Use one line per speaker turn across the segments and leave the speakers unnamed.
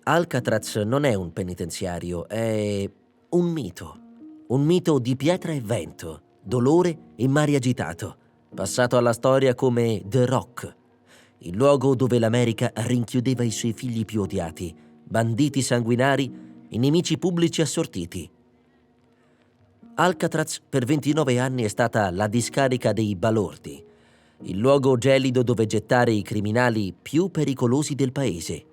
Alcatraz non è un penitenziario, è un mito di pietra e vento, dolore e mare agitato, passato alla storia come The Rock, il luogo dove l'America rinchiudeva i suoi figli più odiati, banditi sanguinari e nemici pubblici assortiti. Alcatraz per 29 anni è stata la discarica dei balordi, il luogo gelido dove gettare i criminali più pericolosi del paese.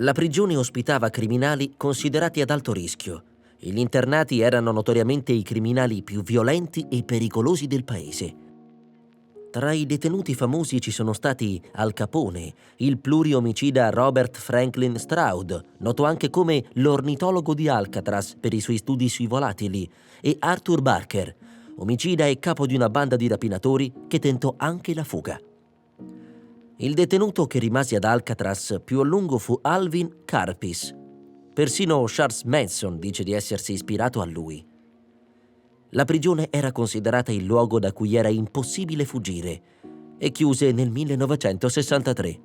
La prigione ospitava criminali considerati ad alto rischio e gli internati erano notoriamente i criminali più violenti e pericolosi del paese. Tra i detenuti famosi ci sono stati Al Capone, il pluriomicida Robert Franklin Stroud, noto anche come l'ornitologo di Alcatraz per i suoi studi sui volatili, e Arthur Barker, omicida e capo di una banda di rapinatori che tentò anche la fuga. Il detenuto che rimase ad Alcatraz più a lungo fu Alvin Karpis. Persino Charles Manson dice di essersi ispirato a lui. La prigione era considerata il luogo da cui era impossibile fuggire e chiuse nel 1963.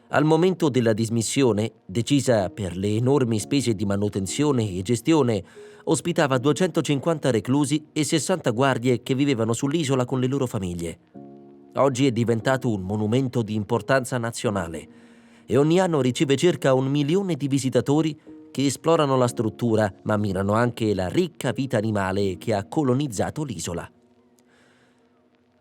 Al momento della dismissione, decisa per le enormi spese di manutenzione e gestione, ospitava 250 reclusi e 60 guardie che vivevano sull'isola con le loro famiglie. Oggi è diventato un monumento di importanza nazionale e ogni anno riceve circa 1 milione di visitatori che esplorano la struttura, ma ammirano anche la ricca vita animale che ha colonizzato l'isola.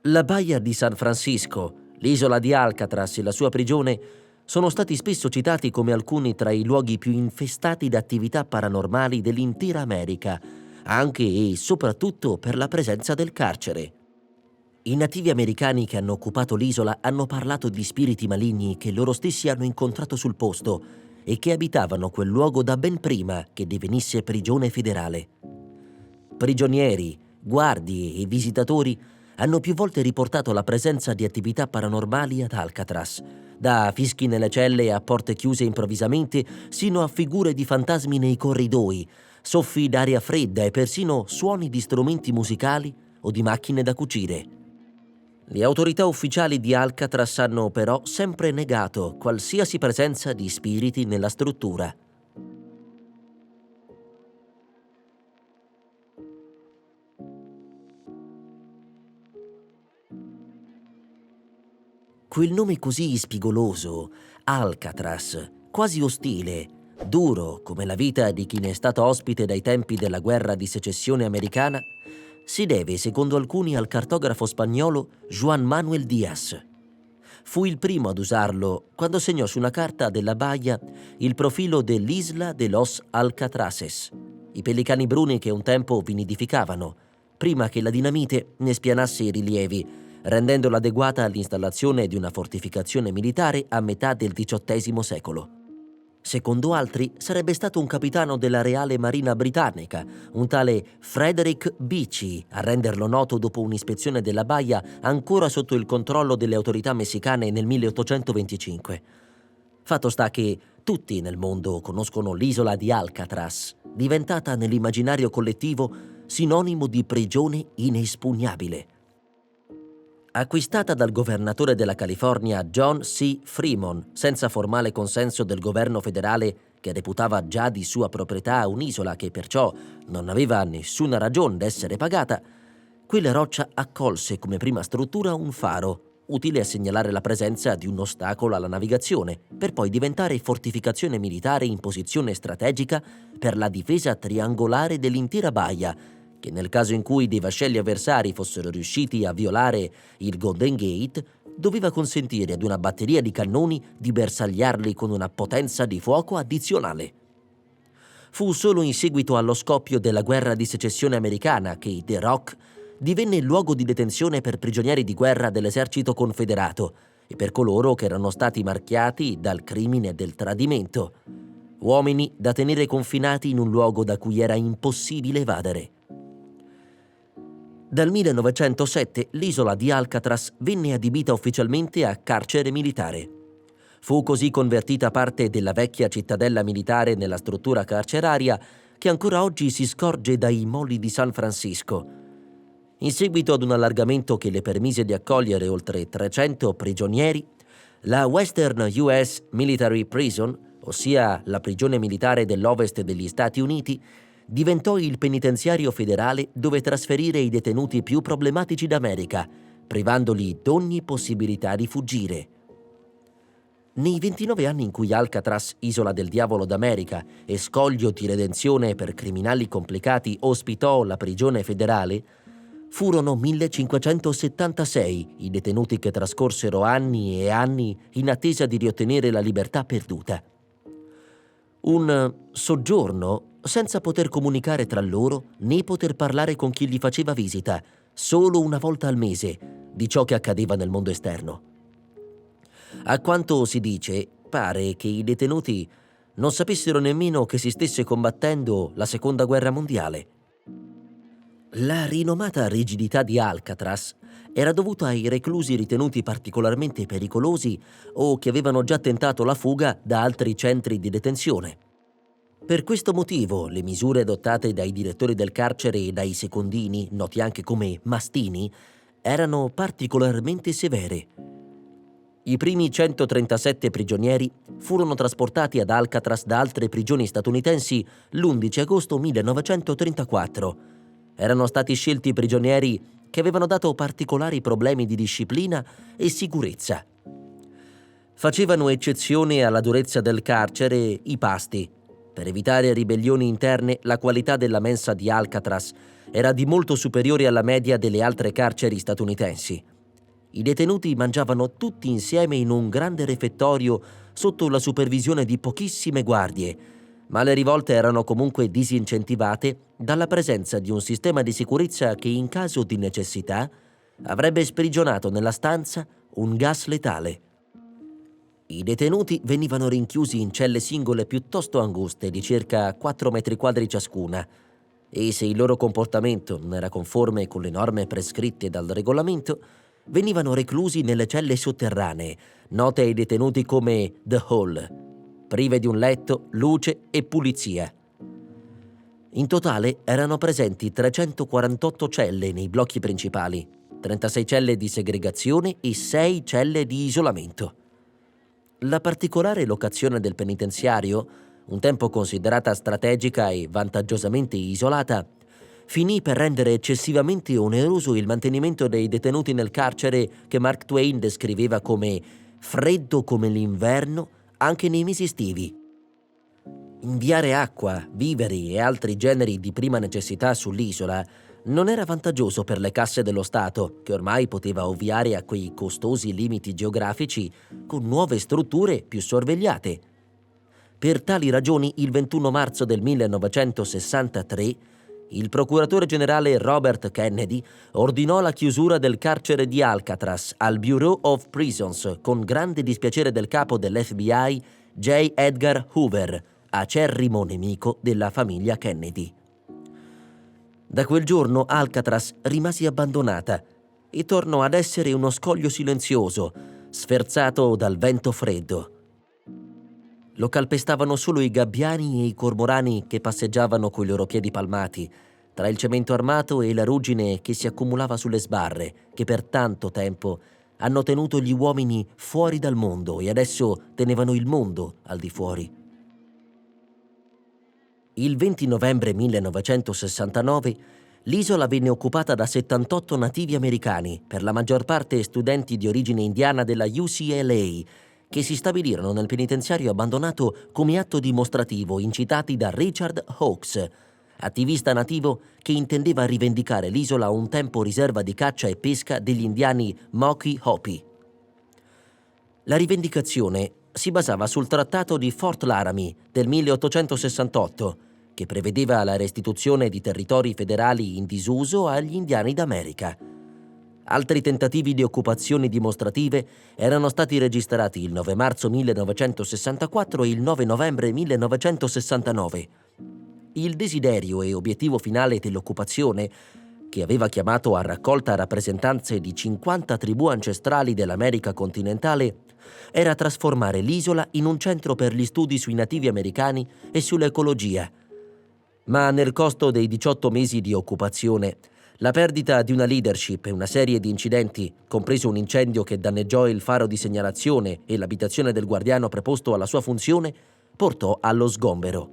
La baia di San Francisco, l'isola di Alcatraz e la sua prigione sono stati spesso citati come alcuni tra i luoghi più infestati da attività paranormali dell'intera America, anche e soprattutto per la presenza del carcere. I nativi americani che hanno occupato l'isola hanno parlato di spiriti maligni che loro stessi hanno incontrato sul posto e che abitavano quel luogo da ben prima che divenisse prigione federale. Prigionieri, guardie e visitatori hanno più volte riportato la presenza di attività paranormali ad Alcatraz, da fischi nelle celle a porte chiuse improvvisamente sino a figure di fantasmi nei corridoi, soffi d'aria fredda e persino suoni di strumenti musicali o di macchine da cucire. Le autorità ufficiali di Alcatraz hanno però sempre negato qualsiasi presenza di spiriti nella struttura. Quel nome così spigoloso, Alcatraz, quasi ostile, duro come la vita di chi ne è stato ospite dai tempi della guerra di secessione americana, si deve, secondo alcuni, al cartografo spagnolo Juan Manuel Díaz. Fu il primo ad usarlo quando segnò su una carta della baia il profilo dell'Isla de los Alcatraces, i pellicani bruni che un tempo vi nidificavano, prima che la dinamite ne spianasse i rilievi, rendendola adeguata all'installazione di una fortificazione militare a metà del XVIII secolo. Secondo altri, sarebbe stato un capitano della Reale Marina Britannica, un tale Frederick Beechey, a renderlo noto dopo un'ispezione della baia ancora sotto il controllo delle autorità messicane nel 1825. Fatto sta che tutti nel mondo conoscono l'isola di Alcatraz, diventata nell'immaginario collettivo sinonimo di prigione inespugnabile. Acquistata dal governatore della California John C. Fremont, senza formale consenso del governo federale che reputava già di sua proprietà un'isola che perciò non aveva nessuna ragione d'essere pagata, quella roccia accolse come prima struttura un faro, utile a segnalare la presenza di un ostacolo alla navigazione, per poi diventare fortificazione militare in posizione strategica per la difesa triangolare dell'intera baia, che nel caso in cui dei vascelli avversari fossero riusciti a violare il Golden Gate, doveva consentire ad una batteria di cannoni di bersagliarli con una potenza di fuoco addizionale. Fu solo in seguito allo scoppio della guerra di secessione americana che The Rock divenne il luogo di detenzione per prigionieri di guerra dell'esercito confederato e per coloro che erano stati marchiati dal crimine del tradimento, uomini da tenere confinati in un luogo da cui era impossibile evadere. Dal 1907 l'isola di Alcatraz venne adibita ufficialmente a carcere militare. Fu così convertita parte della vecchia cittadella militare nella struttura carceraria che ancora oggi si scorge dai moli di San Francisco. In seguito ad un allargamento che le permise di accogliere oltre 300 prigionieri, la Western US Military Prison, ossia la prigione militare dell'ovest degli Stati Uniti, diventò il penitenziario federale dove trasferire i detenuti più problematici d'America, privandoli d'ogni possibilità di fuggire. Nei 29 anni in cui Alcatraz, isola del diavolo d'America e scoglio di redenzione per criminali complicati, ospitò la prigione federale, furono 1576 i detenuti che trascorsero anni e anni in attesa di riottenere la libertà perduta. Un soggiorno senza poter comunicare tra loro né poter parlare con chi gli faceva visita, solo una volta al mese, di ciò che accadeva nel mondo esterno. A quanto si dice, pare che i detenuti non sapessero nemmeno che si stesse combattendo la Seconda Guerra Mondiale. La rinomata rigidità di Alcatraz era dovuta ai reclusi ritenuti particolarmente pericolosi o che avevano già tentato la fuga da altri centri di detenzione. Per questo motivo, le misure adottate dai direttori del carcere e dai secondini, noti anche come mastini, erano particolarmente severe. I primi 137 prigionieri furono trasportati ad Alcatraz da altre prigioni statunitensi l'11 agosto 1934. Erano stati scelti prigionieri che avevano dato particolari problemi di disciplina e sicurezza. Facevano eccezione alla durezza del carcere i pasti. Per evitare ribellioni interne, la qualità della mensa di Alcatraz era di molto superiore alla media delle altre carceri statunitensi. I detenuti mangiavano tutti insieme in un grande refettorio sotto la supervisione di pochissime guardie, ma le rivolte erano comunque disincentivate dalla presenza di un sistema di sicurezza che, in caso di necessità, avrebbe sprigionato nella stanza un gas letale. I detenuti venivano rinchiusi in celle singole piuttosto anguste di circa 4 metri quadri ciascuna, e se il loro comportamento non era conforme con le norme prescritte dal regolamento, venivano reclusi nelle celle sotterranee, note ai detenuti come The Hall, prive di un letto, luce e pulizia. In totale erano presenti 348 celle nei blocchi principali, 36 celle di segregazione e 6 celle di isolamento. La particolare locazione del penitenziario, un tempo considerata strategica e vantaggiosamente isolata, finì per rendere eccessivamente oneroso il mantenimento dei detenuti nel carcere che Mark Twain descriveva come freddo come l'inverno anche nei mesi estivi. Inviare acqua, viveri e altri generi di prima necessità sull'isola non era vantaggioso per le casse dello Stato, che ormai poteva ovviare a quei costosi limiti geografici con nuove strutture più sorvegliate. Per tali ragioni, il 21 marzo del 1963, il procuratore generale Robert Kennedy ordinò la chiusura del carcere di Alcatraz al Bureau of Prisons con grande dispiacere del capo dell'FBI J. Edgar Hoover, acerrimo nemico della famiglia Kennedy. Da quel giorno Alcatraz rimase abbandonata e tornò ad essere uno scoglio silenzioso, sferzato dal vento freddo. Lo calpestavano solo i gabbiani e i cormorani che passeggiavano coi loro piedi palmati, tra il cemento armato e la ruggine che si accumulava sulle sbarre, che per tanto tempo hanno tenuto gli uomini fuori dal mondo e adesso tenevano il mondo al di fuori. Il 20 novembre 1969 l'isola venne occupata da 78 nativi americani, per la maggior parte studenti di origine indiana della UCLA, che si stabilirono nel penitenziario abbandonato come atto dimostrativo, incitati da Richard Hawkes, attivista nativo che intendeva rivendicare l'isola un tempo riserva di caccia e pesca degli indiani Moki Hopi. La rivendicazione si basava sul Trattato di Fort Laramie del 1868, che prevedeva la restituzione di territori federali in disuso agli indiani d'America. Altri tentativi di occupazioni dimostrative erano stati registrati il 9 marzo 1964 e il 9 novembre 1969. Il desiderio e obiettivo finale dell'occupazione, che aveva chiamato a raccolta rappresentanze di 50 tribù ancestrali dell'America continentale, era trasformare l'isola in un centro per gli studi sui nativi americani e sull'ecologia. Ma nel costo dei 18 mesi di occupazione, la perdita di una leadership e una serie di incidenti, compreso un incendio che danneggiò il faro di segnalazione e l'abitazione del guardiano preposto alla sua funzione, portò allo sgombero.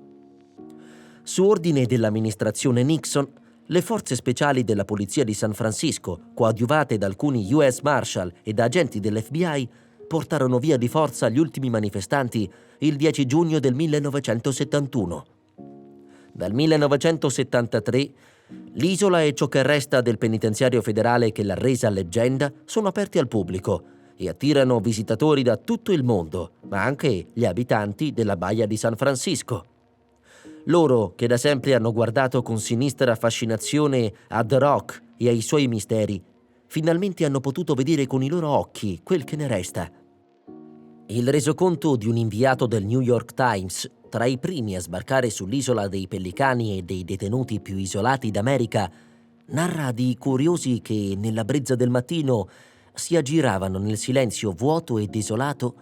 Su ordine dell'amministrazione Nixon, le forze speciali della polizia di San Francisco, coadiuvate da alcuni US Marshal e da agenti dell'FBI, portarono via di forza gli ultimi manifestanti il 10 giugno del 1971. Dal 1973, l'isola e ciò che resta del penitenziario federale che l'ha resa leggenda sono aperti al pubblico e attirano visitatori da tutto il mondo, ma anche gli abitanti della baia di San Francisco. Loro, che da sempre hanno guardato con sinistra fascinazione a The Rock e ai suoi misteri, finalmente hanno potuto vedere con i loro occhi quel che ne resta. Il resoconto di un inviato del New York Times, tra i primi a sbarcare sull'isola dei Pellicani e dei detenuti più isolati d'America, narra di curiosi che, nella brezza del mattino, si aggiravano nel silenzio vuoto e desolato,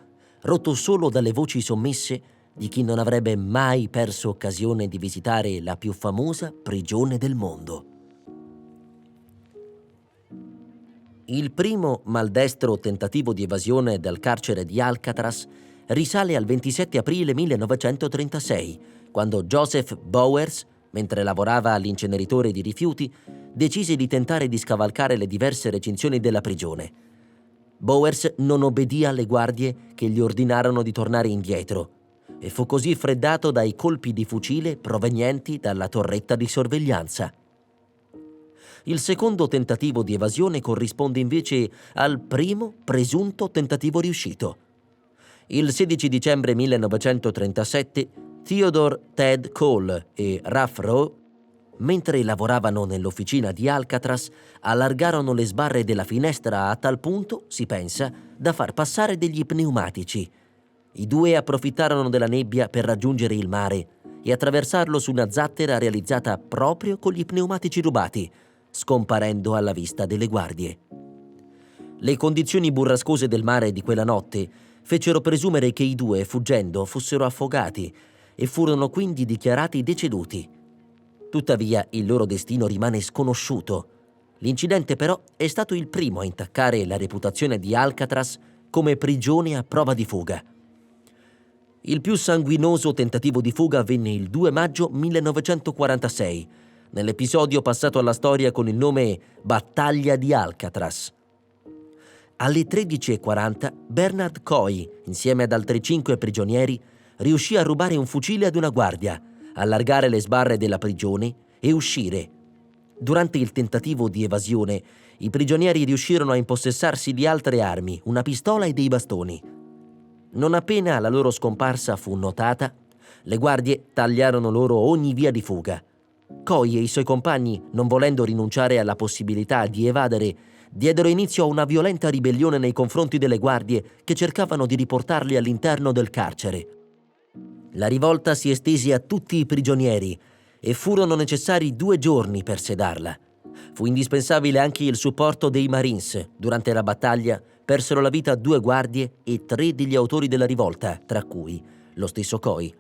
rotto solo dalle voci sommesse di chi non avrebbe mai perso occasione di visitare la più famosa prigione del mondo. Il primo maldestro tentativo di evasione dal carcere di Alcatraz risale al 27 aprile 1936, quando Joseph Bowers, mentre lavorava all'inceneritore di rifiuti, decise di tentare di scavalcare le diverse recinzioni della prigione. Bowers non obbedì alle guardie che gli ordinarono di tornare indietro e fu così freddato dai colpi di fucile provenienti dalla torretta di sorveglianza. Il secondo tentativo di evasione corrisponde invece al primo presunto tentativo riuscito. Il 16 dicembre 1937, Theodore Ted Cole e Ralph Rowe, mentre lavoravano nell'officina di Alcatraz, allargarono le sbarre della finestra a tal punto, si pensa, da far passare degli pneumatici. I due approfittarono della nebbia per raggiungere il mare e attraversarlo su una zattera realizzata proprio con gli pneumatici rubati, scomparendo alla vista delle guardie. Le condizioni burrascose del mare di quella notte fecero presumere che i due, fuggendo, fossero affogati e furono quindi dichiarati deceduti. Tuttavia, il loro destino rimane sconosciuto. L'incidente, però, è stato il primo a intaccare la reputazione di Alcatraz come prigione a prova di fuga. Il più sanguinoso tentativo di fuga avvenne il 2 maggio 1946, nell'episodio passato alla storia con il nome Battaglia di Alcatraz. Alle 13:40 Bernard Coy, insieme ad altri 5 prigionieri, riuscì a rubare un fucile ad una guardia, allargare le sbarre della prigione e uscire. Durante il tentativo di evasione, i prigionieri riuscirono a impossessarsi di altre armi, una pistola e dei bastoni. Non appena la loro scomparsa fu notata, le guardie tagliarono loro ogni via di fuga. Coy e i suoi compagni, non volendo rinunciare alla possibilità di evadere, diedero inizio a una violenta ribellione nei confronti delle guardie che cercavano di riportarli all'interno del carcere. La rivolta si estese a tutti i prigionieri e furono necessari 2 giorni per sedarla. Fu indispensabile anche il supporto dei Marines. Durante la battaglia persero la vita 2 guardie e 3 degli autori della rivolta, tra cui lo stesso Coy.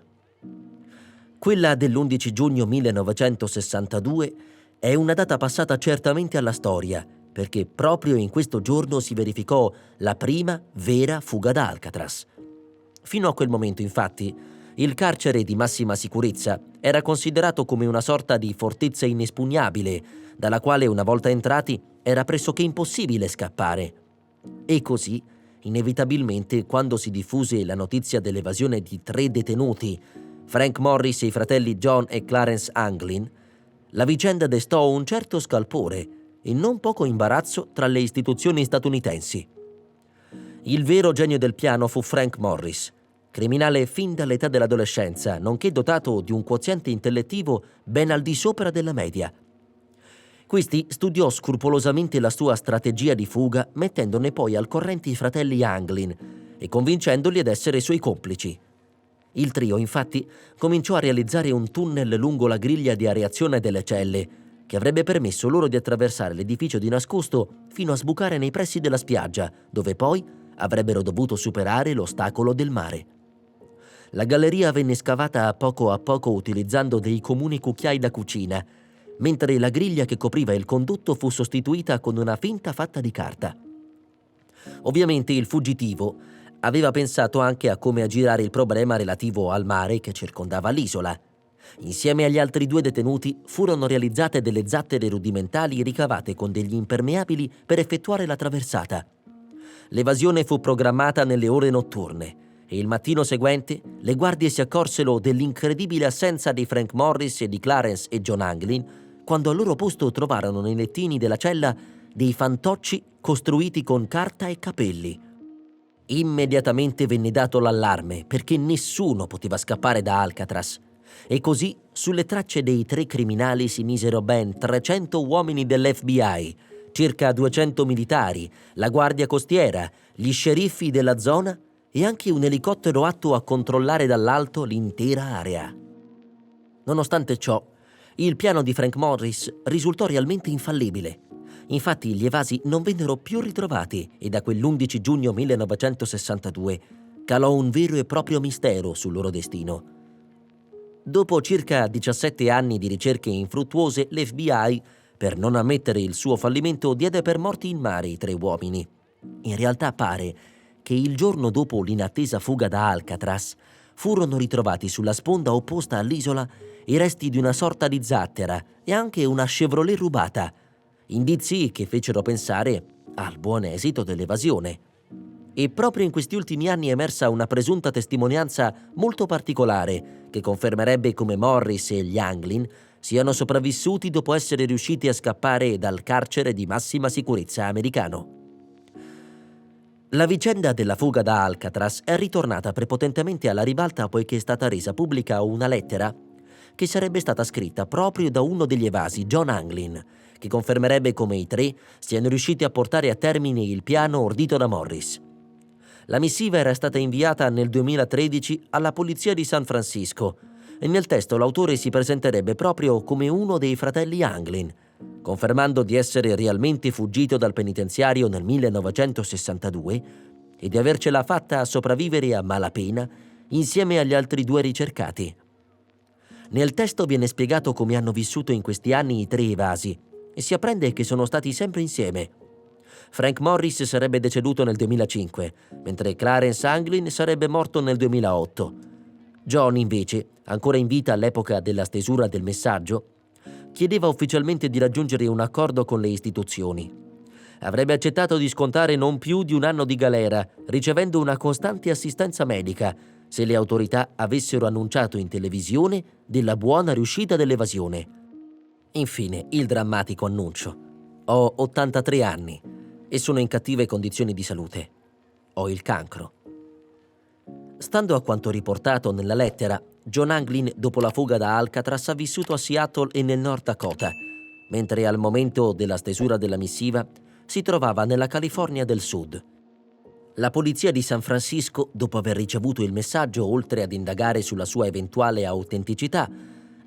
Quella dell'11 giugno 1962 è una data passata certamente alla storia, perché proprio in questo giorno si verificò la prima vera fuga da Alcatraz. Fino a quel momento, infatti, il carcere di massima sicurezza era considerato come una sorta di fortezza inespugnabile, dalla quale una volta entrati era pressoché impossibile scappare. E così, inevitabilmente, quando si diffuse la notizia dell'evasione di 3 detenuti, Frank Morris e i fratelli John e Clarence Anglin, la vicenda destò un certo scalpore e non poco imbarazzo tra le istituzioni statunitensi. Il vero genio del piano fu Frank Morris, criminale fin dall'età dell'adolescenza, nonché dotato di un quoziente intellettivo ben al di sopra della media. Questi studiò scrupolosamente la sua strategia di fuga, mettendone poi al corrente i fratelli Anglin e convincendoli ad essere suoi complici. Il trio, infatti, cominciò a realizzare un tunnel lungo la griglia di areazione delle celle, che avrebbe permesso loro di attraversare l'edificio di nascosto fino a sbucare nei pressi della spiaggia, dove poi avrebbero dovuto superare l'ostacolo del mare. La galleria venne scavata a poco utilizzando dei comuni cucchiai da cucina, mentre la griglia che copriva il condotto fu sostituita con una finta fatta di carta. Ovviamente il fuggitivo, Aveva pensato anche a come aggirare il problema relativo al mare che circondava l'isola. Insieme agli altri 2 detenuti furono realizzate delle zattere rudimentali ricavate con degli impermeabili per effettuare la traversata. L'evasione fu programmata nelle ore notturne e il mattino seguente le guardie si accorsero dell'incredibile assenza di Frank Morris e di Clarence e John Anglin quando al loro posto trovarono nei lettini della cella dei fantocci costruiti con carta e capelli. Immediatamente venne dato l'allarme perché nessuno poteva scappare da Alcatraz e così sulle tracce dei 3 criminali si misero ben 300 uomini dell'FBI, circa 200 militari, la guardia costiera, gli sceriffi della zona e anche un elicottero atto a controllare dall'alto l'intera area. Nonostante ciò, il piano di Frank Morris risultò realmente infallibile. Infatti gli evasi non vennero più ritrovati e da quell'11 giugno 1962 calò un vero e proprio mistero sul loro destino. Dopo circa 17 anni di ricerche infruttuose, l'FBI, per non ammettere il suo fallimento, diede per morti in mare i 3 uomini. In realtà pare che il giorno dopo l'inattesa fuga da Alcatraz furono ritrovati sulla sponda opposta all'isola i resti di una sorta di zattera e anche una Chevrolet rubata, indizi che fecero pensare al buon esito dell'evasione. E proprio in questi ultimi anni è emersa una presunta testimonianza molto particolare che confermerebbe come Morris e gli Anglin siano sopravvissuti dopo essere riusciti a scappare dal carcere di massima sicurezza americano. La vicenda della fuga da Alcatraz è ritornata prepotentemente alla ribalta poiché è stata resa pubblica una lettera che sarebbe stata scritta proprio da uno degli evasi, John Anglin, che confermerebbe come i 3 siano riusciti a portare a termine il piano ordito da Morris. La missiva era stata inviata nel 2013 alla polizia di San Francisco e nel testo l'autore si presenterebbe proprio come uno dei fratelli Anglin, confermando di essere realmente fuggito dal penitenziario nel 1962 e di avercela fatta a sopravvivere a malapena insieme agli altri 2 ricercati. Nel testo viene spiegato come hanno vissuto in questi anni i 3 evasi e si apprende che sono stati sempre insieme. Frank Morris sarebbe deceduto nel 2005, mentre Clarence Anglin sarebbe morto nel 2008. John, invece, ancora in vita all'epoca della stesura del messaggio, chiedeva ufficialmente di raggiungere un accordo con le istituzioni. Avrebbe accettato di scontare non più di 1 anno di galera, ricevendo una costante assistenza medica, se le autorità avessero annunciato in televisione della buona riuscita dell'evasione. Infine, il drammatico annuncio. Ho 83 anni e sono in cattive condizioni di salute. Ho il cancro. Stando a quanto riportato nella lettera, John Anglin, dopo la fuga da Alcatraz, ha vissuto a Seattle e nel North Dakota, mentre al momento della stesura della missiva si trovava nella California del Sud. La polizia di San Francisco, dopo aver ricevuto il messaggio, oltre ad indagare sulla sua eventuale autenticità,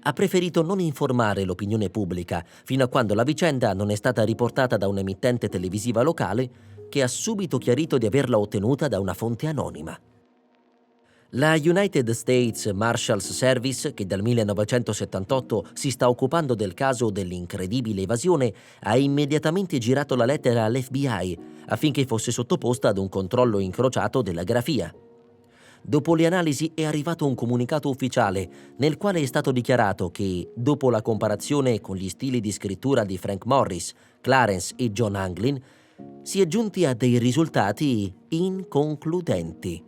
ha preferito non informare l'opinione pubblica fino a quando la vicenda non è stata riportata da un'emittente televisiva locale che ha subito chiarito di averla ottenuta da una fonte anonima. La United States Marshals Service, che dal 1978 si sta occupando del caso dell'incredibile evasione, ha immediatamente girato la lettera all'FBI affinché fosse sottoposta ad un controllo incrociato della grafia. Dopo le analisi è arrivato un comunicato ufficiale nel quale è stato dichiarato che, dopo la comparazione con gli stili di scrittura di Frank Morris, Clarence e John Anglin, si è giunti a dei risultati inconcludenti.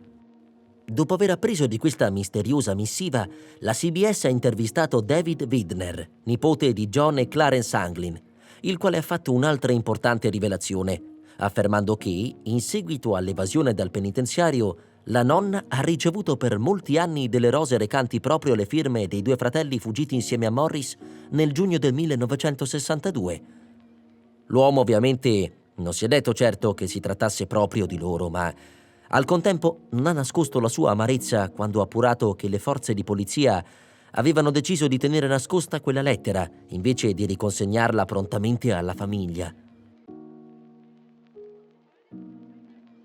Dopo aver appreso di questa misteriosa missiva, la CBS ha intervistato David Widner, nipote di John e Clarence Anglin, il quale ha fatto un'altra importante rivelazione, affermando che, in seguito all'evasione dal penitenziario, la nonna ha ricevuto per molti anni delle rose recanti proprio le firme dei 2 fratelli fuggiti insieme a Morris nel giugno del 1962. L'uomo ovviamente non si è detto certo che si trattasse proprio di loro, ma al contempo non ha nascosto la sua amarezza quando ha appurato che le forze di polizia avevano deciso di tenere nascosta quella lettera invece di riconsegnarla prontamente alla famiglia.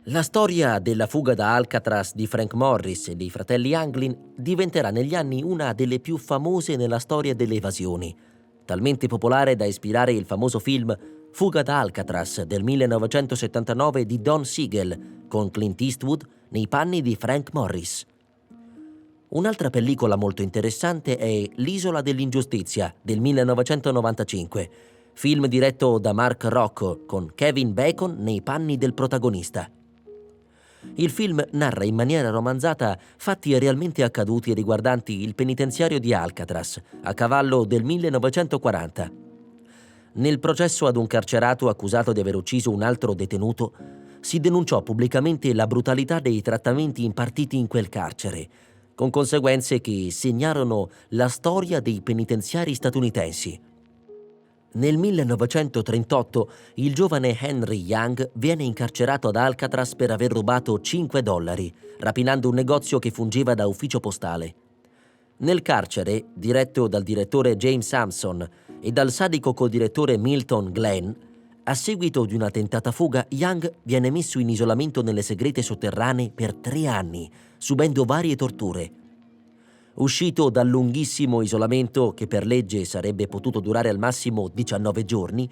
La storia della fuga da Alcatraz di Frank Morris e dei fratelli Anglin diventerà negli anni una delle più famose nella storia delle evasioni, talmente popolare da ispirare il famoso film Fuga da Alcatraz del 1979 di Don Siegel con Clint Eastwood, nei panni di Frank Morris. Un'altra pellicola molto interessante è L'isola dell'ingiustizia del 1995, film diretto da Mark Rocco con Kevin Bacon nei panni del protagonista. Il film narra in maniera romanzata fatti realmente accaduti riguardanti il penitenziario di Alcatraz a cavallo del 1940. Nel processo ad un carcerato accusato di aver ucciso un altro detenuto, si denunciò pubblicamente la brutalità dei trattamenti impartiti in quel carcere, con conseguenze che segnarono la storia dei penitenziari statunitensi. Nel 1938 il giovane Henry Young viene incarcerato ad Alcatraz per aver rubato $5, rapinando un negozio che fungeva da ufficio postale. Nel carcere, diretto dal direttore James Sampson e dal sadico codirettore Milton Glenn, a seguito di una tentata fuga, Young viene messo in isolamento nelle segrete sotterranee per 3 anni, subendo varie torture. Uscito dal lunghissimo isolamento, che per legge sarebbe potuto durare al massimo 19 giorni,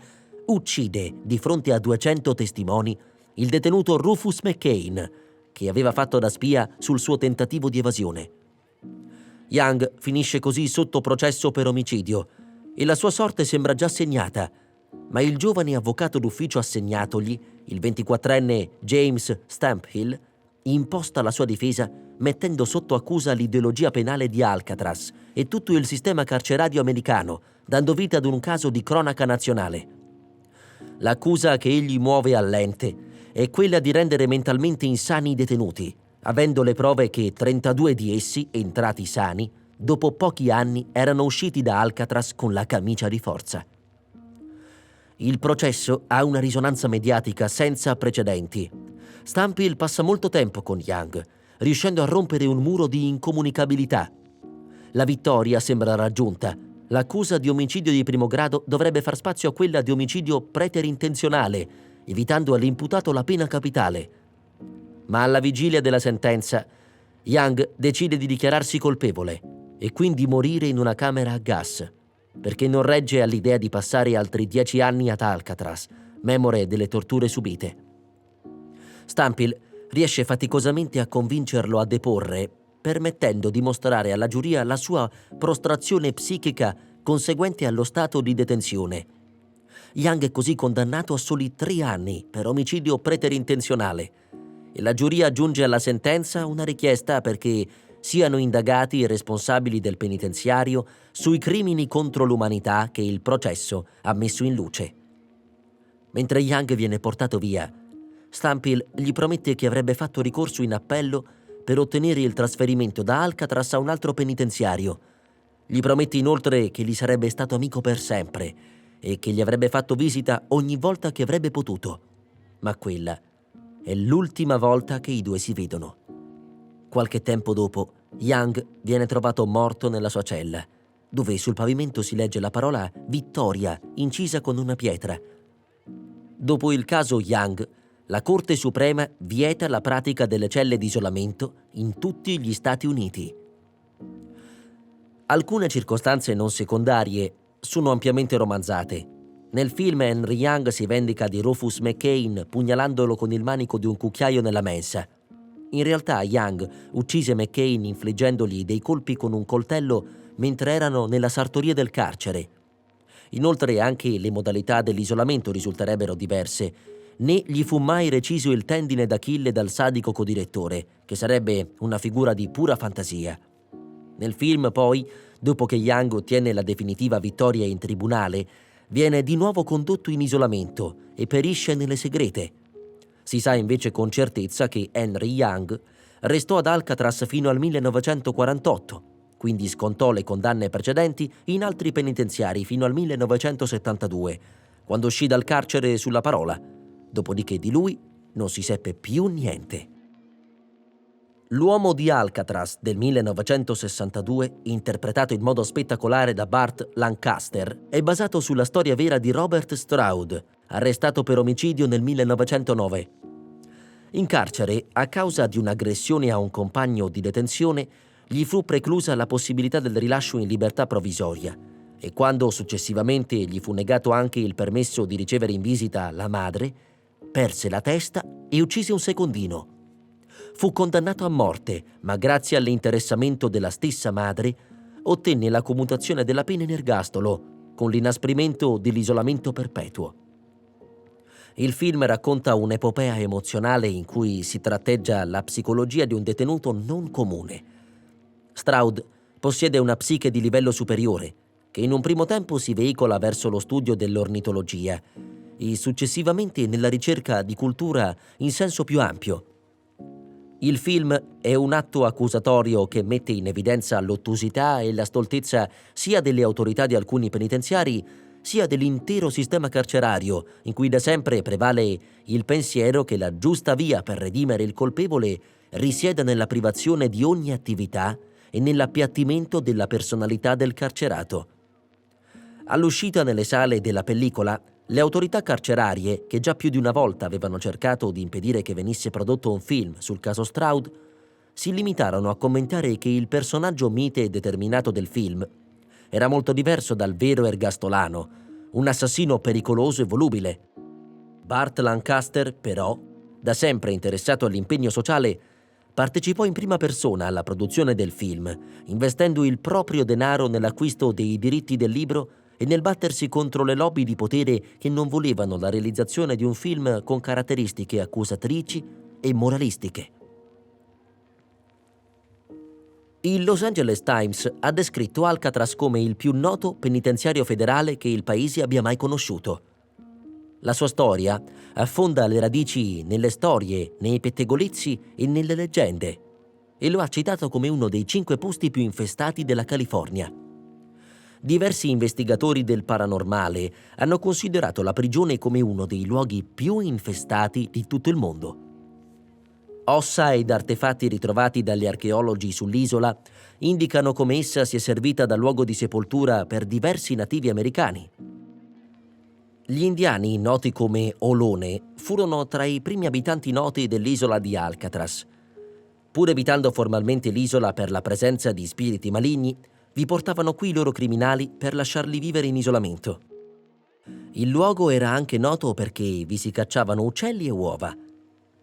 uccide, di fronte a 200 testimoni, il detenuto Rufus McCain, che aveva fatto da spia sul suo tentativo di evasione. Young finisce così sotto processo per omicidio e la sua sorte sembra già segnata, ma il giovane avvocato d'ufficio assegnatogli, il 24enne James Stamphill, imposta la sua difesa mettendo sotto accusa l'ideologia penale di Alcatraz e tutto il sistema carcerario americano, dando vita ad un caso di cronaca nazionale. L'accusa che egli muove all'ente è quella di rendere mentalmente insani i detenuti, avendo le prove che 32 di essi, entrati sani, dopo pochi anni erano usciti da Alcatraz con la camicia di forza. Il processo ha una risonanza mediatica senza precedenti. Stamphill passa molto tempo con Young, riuscendo a rompere un muro di incomunicabilità. La vittoria sembra raggiunta. L'accusa di omicidio di primo grado dovrebbe far spazio a quella di omicidio preterintenzionale, evitando all'imputato la pena capitale. Ma alla vigilia della sentenza, Young decide di dichiararsi colpevole e quindi morire in una camera a gas, perché non regge all'idea di passare altri 10 anni ad Alcatraz, memore delle torture subite. Stamphill riesce faticosamente a convincerlo a deporre, permettendo di mostrare alla giuria la sua prostrazione psichica conseguente allo stato di detenzione. Young è così condannato a soli 3 anni per omicidio preterintenzionale e la giuria aggiunge alla sentenza una richiesta perché siano indagati i responsabili del penitenziario sui crimini contro l'umanità che il processo ha messo in luce. Mentre Young viene portato via, Stamphill gli promette che avrebbe fatto ricorso in appello per ottenere il trasferimento da Alcatraz a un altro penitenziario. Gli promette inoltre che gli sarebbe stato amico per sempre e che gli avrebbe fatto visita ogni volta che avrebbe potuto. Ma quella è l'ultima volta che i due si vedono. Qualche tempo dopo, Young viene trovato morto nella sua cella, dove sul pavimento si legge la parola Vittoria incisa con una pietra. Dopo il caso Young, la Corte Suprema vieta la pratica delle celle di isolamento in tutti gli Stati Uniti. Alcune circostanze non secondarie sono ampiamente romanzate. Nel film Henry Young si vendica di Rufus McCain pugnalandolo con il manico di un cucchiaio nella mensa. In realtà Young uccise McCain infliggendogli dei colpi con un coltello mentre erano nella sartoria del carcere. Inoltre anche le modalità dell'isolamento risulterebbero diverse. Né gli fu mai reciso il tendine d'Achille dal sadico codirettore, che sarebbe una figura di pura fantasia. Nel film, poi, dopo che Young ottiene la definitiva vittoria in tribunale, viene di nuovo condotto in isolamento e perisce nelle segrete. Si sa invece con certezza che Henry Young restò ad Alcatraz fino al 1948, quindi scontò le condanne precedenti in altri penitenziari fino al 1972, quando uscì dal carcere sulla parola. Dopodiché di lui non si seppe più niente. L'uomo di Alcatraz del 1962, interpretato in modo spettacolare da Burt Lancaster, è basato sulla storia vera di Robert Stroud, arrestato per omicidio nel 1909. In carcere, a causa di un'aggressione a un compagno di detenzione, gli fu preclusa la possibilità del rilascio in libertà provvisoria e quando successivamente gli fu negato anche il permesso di ricevere in visita la madre, perse la testa e uccise un secondino. Fu condannato a morte, ma grazie all'interessamento della stessa madre ottenne la commutazione della pena in ergastolo, con l'inasprimento dell'isolamento perpetuo. Il film racconta un'epopea emozionale in cui si tratteggia la psicologia di un detenuto non comune. Stroud possiede una psiche di livello superiore, che in un primo tempo si veicola verso lo studio dell'ornitologia e successivamente nella ricerca di cultura in senso più ampio. Il film è un atto accusatorio che mette in evidenza l'ottusità e la stoltezza sia delle autorità di alcuni penitenziari, sia dell'intero sistema carcerario, in cui da sempre prevale il pensiero che la giusta via per redimere il colpevole risieda nella privazione di ogni attività e nell'appiattimento della personalità del carcerato. All'uscita nelle sale della pellicola, le autorità carcerarie, che già più di una volta avevano cercato di impedire che venisse prodotto un film sul caso Stroud, si limitarono a commentare che il personaggio mite e determinato del film era molto diverso dal vero ergastolano, un assassino pericoloso e volubile. Burt Lancaster, però, da sempre interessato all'impegno sociale, partecipò in prima persona alla produzione del film, investendo il proprio denaro nell'acquisto dei diritti del libro e nel battersi contro le lobby di potere che non volevano la realizzazione di un film con caratteristiche accusatrici e moralistiche. Il Los Angeles Times ha descritto Alcatraz come il più noto penitenziario federale che il paese abbia mai conosciuto. La sua storia affonda le radici nelle storie, nei pettegolezzi e nelle leggende, e lo ha citato come uno dei 5 posti più infestati della California. Diversi investigatori del paranormale hanno considerato la prigione come uno dei luoghi più infestati di tutto il mondo. Ossa ed artefatti ritrovati dagli archeologi sull'isola indicano come essa sia servita da luogo di sepoltura per diversi nativi americani. Gli indiani, noti come Olone, furono tra i primi abitanti noti dell'isola di Alcatraz. Pur evitando formalmente l'isola per la presenza di spiriti maligni, vi portavano qui i loro criminali per lasciarli vivere in isolamento. Il luogo era anche noto perché vi si cacciavano uccelli e uova.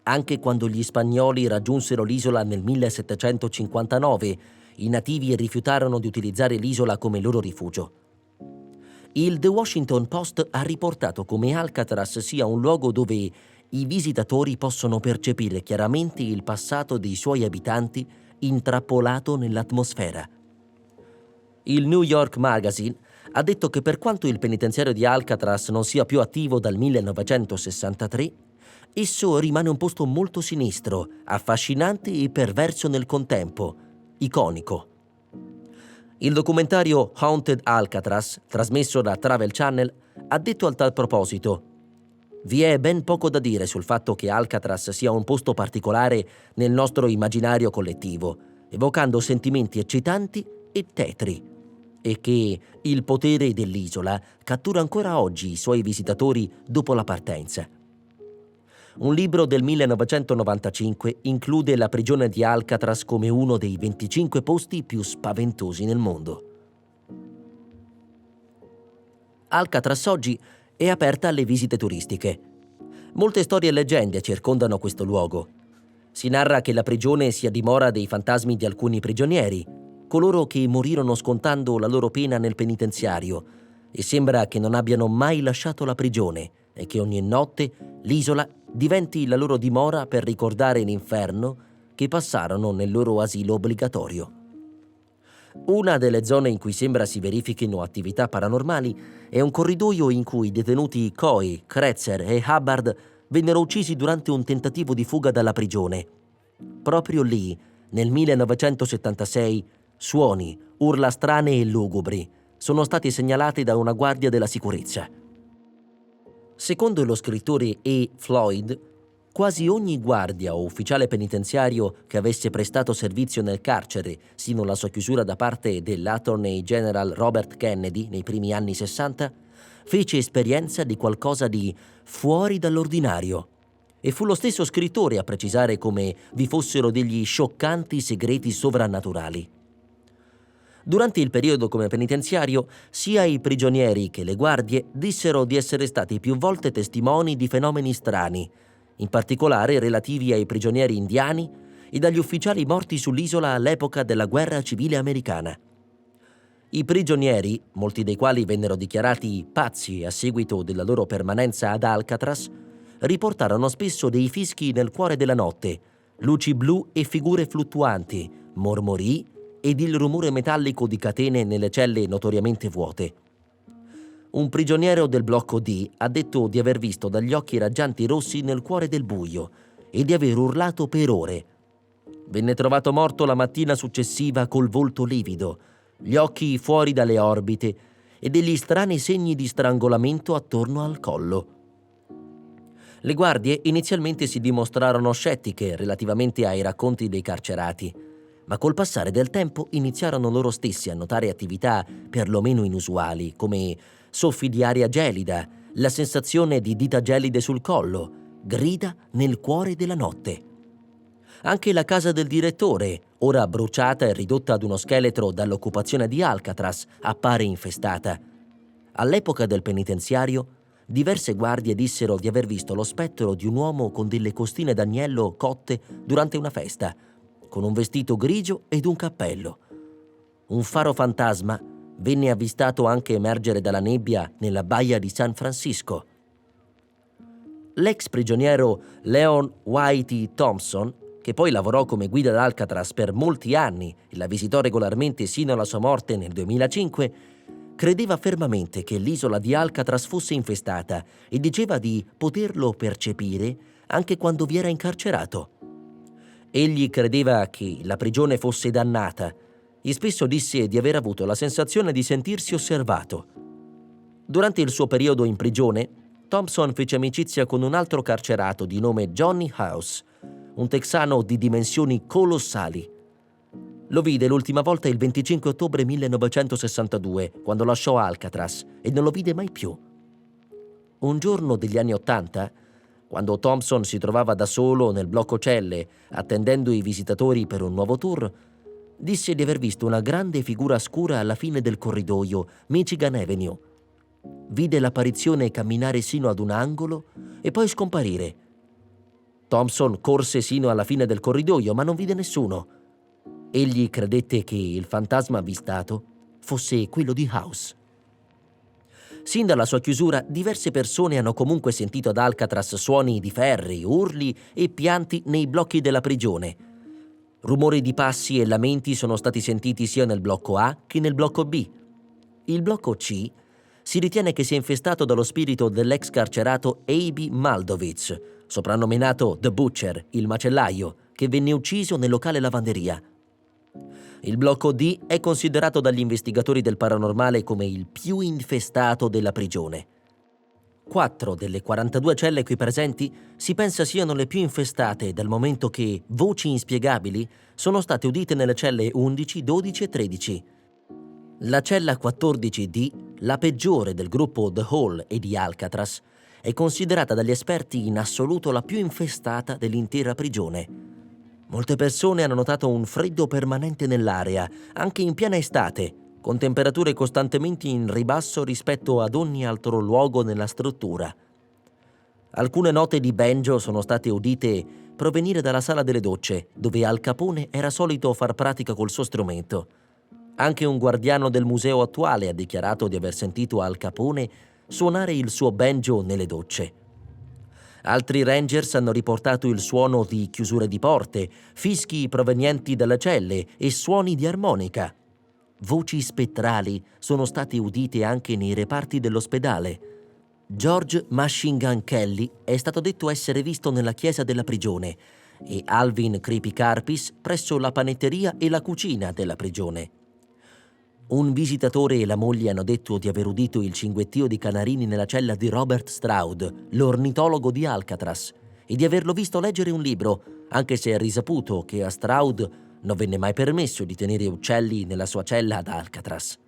Anche quando gli spagnoli raggiunsero l'isola nel 1759, i nativi rifiutarono di utilizzare l'isola come loro rifugio. Il The Washington Post ha riportato come Alcatraz sia un luogo dove i visitatori possono percepire chiaramente il passato dei suoi abitanti intrappolato nell'atmosfera. Il New York Magazine ha detto che per quanto il penitenziario di Alcatraz non sia più attivo dal 1963, esso rimane un posto molto sinistro, affascinante e perverso nel contempo, iconico. Il documentario Haunted Alcatraz, trasmesso da Travel Channel, ha detto al tal proposito: «Vi è ben poco da dire sul fatto che Alcatraz sia un posto particolare nel nostro immaginario collettivo, evocando sentimenti eccitanti e tetri, e che il potere dell'isola cattura ancora oggi i suoi visitatori dopo la partenza». Un libro del 1995 include la prigione di Alcatraz come uno dei 25 posti più spaventosi nel mondo. Alcatraz oggi è aperta alle visite turistiche. Molte storie e leggende circondano questo luogo. Si narra che la prigione sia dimora dei fantasmi di alcuni prigionieri, coloro che morirono scontando la loro pena nel penitenziario, e sembra che non abbiano mai lasciato la prigione e che ogni notte l'isola diventi la loro dimora per ricordare l'inferno che passarono nel loro asilo obbligatorio. Una delle zone in cui sembra si verifichino attività paranormali è un corridoio in cui i detenuti Coy, Kretzer e Hubbard vennero uccisi durante un tentativo di fuga dalla prigione. Proprio lì, nel 1976, suoni, urla strane e lugubri sono stati segnalati da una guardia della sicurezza. Secondo lo scrittore E. Floyd, quasi ogni guardia o ufficiale penitenziario che avesse prestato servizio nel carcere sino alla sua chiusura da parte dell'Attorney General Robert Kennedy nei primi anni 60 fece esperienza di qualcosa di fuori dall'ordinario, e fu lo stesso scrittore a precisare come vi fossero degli scioccanti segreti sovrannaturali. Durante il periodo come penitenziario, sia i prigionieri che le guardie dissero di essere stati più volte testimoni di fenomeni strani, in particolare relativi ai prigionieri indiani e dagli ufficiali morti sull'isola all'epoca della guerra civile americana. I prigionieri, molti dei quali vennero dichiarati pazzi a seguito della loro permanenza ad Alcatraz, riportarono spesso dei fischi nel cuore della notte, luci blu e figure fluttuanti, mormorii ed il rumore metallico di catene nelle celle notoriamente vuote. Un prigioniero del blocco D ha detto di aver visto dagli occhi raggianti rossi nel cuore del buio e di aver urlato per ore. Venne trovato morto la mattina successiva col volto livido, gli occhi fuori dalle orbite e degli strani segni di strangolamento attorno al collo. Le guardie inizialmente si dimostrarono scettiche relativamente ai racconti dei carcerati, ma col passare del tempo iniziarono loro stessi a notare attività perlomeno inusuali, come soffi di aria gelida, la sensazione di dita gelide sul collo, grida nel cuore della notte. Anche la casa del direttore, ora bruciata e ridotta ad uno scheletro dall'occupazione di Alcatraz, appare infestata. All'epoca del penitenziario, diverse guardie dissero di aver visto lo spettro di un uomo con delle costine d'agnello cotte durante una festa, con un vestito grigio ed un cappello. Un faro fantasma venne avvistato anche emergere dalla nebbia nella baia di San Francisco. L'ex prigioniero Leon Whitey Thompson, che poi lavorò come guida ad Alcatraz per molti anni e la visitò regolarmente sino alla sua morte nel 2005, credeva fermamente che l'isola di Alcatraz fosse infestata e diceva di poterlo percepire anche quando vi era incarcerato. Egli credeva che la prigione fosse dannata e spesso disse di aver avuto la sensazione di sentirsi osservato. Durante il suo periodo in prigione, Thompson fece amicizia con un altro carcerato di nome Johnny House, un texano di dimensioni colossali. Lo vide l'ultima volta il 25 ottobre 1962, quando lasciò Alcatraz, e non lo vide mai più. Un giorno degli anni '80, quando Thompson si trovava da solo nel blocco celle, attendendo i visitatori per un nuovo tour, disse di aver visto una grande figura scura alla fine del corridoio Michigan Avenue. Vide l'apparizione camminare sino ad un angolo e poi scomparire. Thompson corse sino alla fine del corridoio, ma non vide nessuno. Egli credette che il fantasma avvistato fosse quello di House. Sin dalla sua chiusura, diverse persone hanno comunque sentito ad Alcatraz suoni di ferri, urli e pianti nei blocchi della prigione. Rumori di passi e lamenti sono stati sentiti sia nel blocco A che nel blocco B. Il blocco C si ritiene che sia infestato dallo spirito dell'ex carcerato A.B. Maldovitz, soprannominato The Butcher, il macellaio, che venne ucciso nel locale lavanderia. Il blocco D è considerato dagli investigatori del paranormale come il più infestato della prigione. 4 delle 42 celle qui presenti si pensa siano le più infestate, dal momento che voci inspiegabili sono state udite nelle celle 11, 12 e 13. La cella 14D, la peggiore del gruppo The Hall e di Alcatraz, è considerata dagli esperti in assoluto la più infestata dell'intera prigione. Molte persone hanno notato un freddo permanente nell'area, anche in piena estate, con temperature costantemente in ribasso rispetto ad ogni altro luogo nella struttura. Alcune note di banjo sono state udite provenire dalla sala delle docce, dove Al Capone era solito far pratica col suo strumento. Anche un guardiano del museo attuale ha dichiarato di aver sentito Al Capone suonare il suo banjo nelle docce. Altri rangers hanno riportato il suono di chiusure di porte, fischi provenienti dalle celle e suoni di armonica. Voci spettrali sono state udite anche nei reparti dell'ospedale. George Machine Gun Kelly è stato detto essere visto nella chiesa della prigione e Alvin Creepy Carpis presso la panetteria e la cucina della prigione. Un visitatore e la moglie hanno detto di aver udito il cinguettio di canarini nella cella di Robert Stroud, l'ornitologo di Alcatraz, e di averlo visto leggere un libro, anche se è risaputo che a Stroud non venne mai permesso di tenere uccelli nella sua cella ad Alcatraz.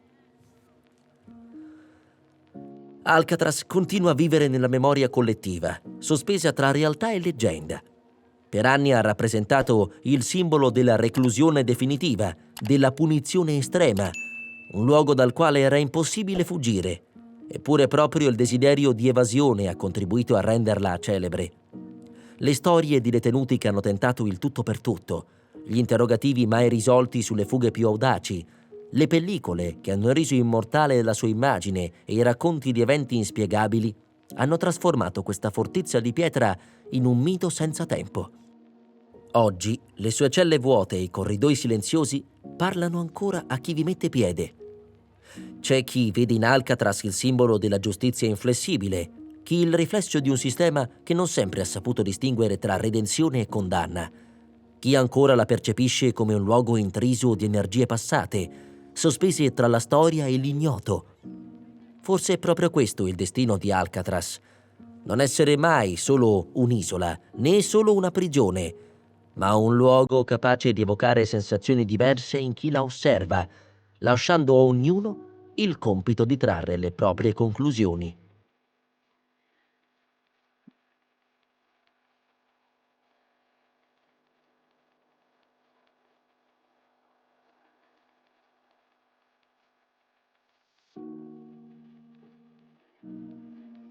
Alcatraz continua a vivere nella memoria collettiva, sospesa tra realtà e leggenda. Per anni ha rappresentato il simbolo della reclusione definitiva, della punizione estrema, un luogo dal quale era impossibile fuggire, eppure proprio il desiderio di evasione ha contribuito a renderla celebre. Le storie di detenuti che hanno tentato il tutto per tutto, gli interrogativi mai risolti sulle fughe più audaci, le pellicole che hanno reso immortale la sua immagine e i racconti di eventi inspiegabili hanno trasformato questa fortezza di pietra in un mito senza tempo. Oggi le sue celle vuote e i corridoi silenziosi parlano ancora a chi vi mette piede. C'è chi vede in Alcatraz il simbolo della giustizia inflessibile, chi il riflesso di un sistema che non sempre ha saputo distinguere tra redenzione e condanna, chi ancora la percepisce come un luogo intriso di energie passate, sospese tra la storia e l'ignoto. Forse è proprio questo il destino di Alcatraz: non essere mai solo un'isola, né solo una prigione, ma un luogo capace di evocare sensazioni diverse in chi la osserva, lasciando a ognuno il compito di trarre le proprie conclusioni.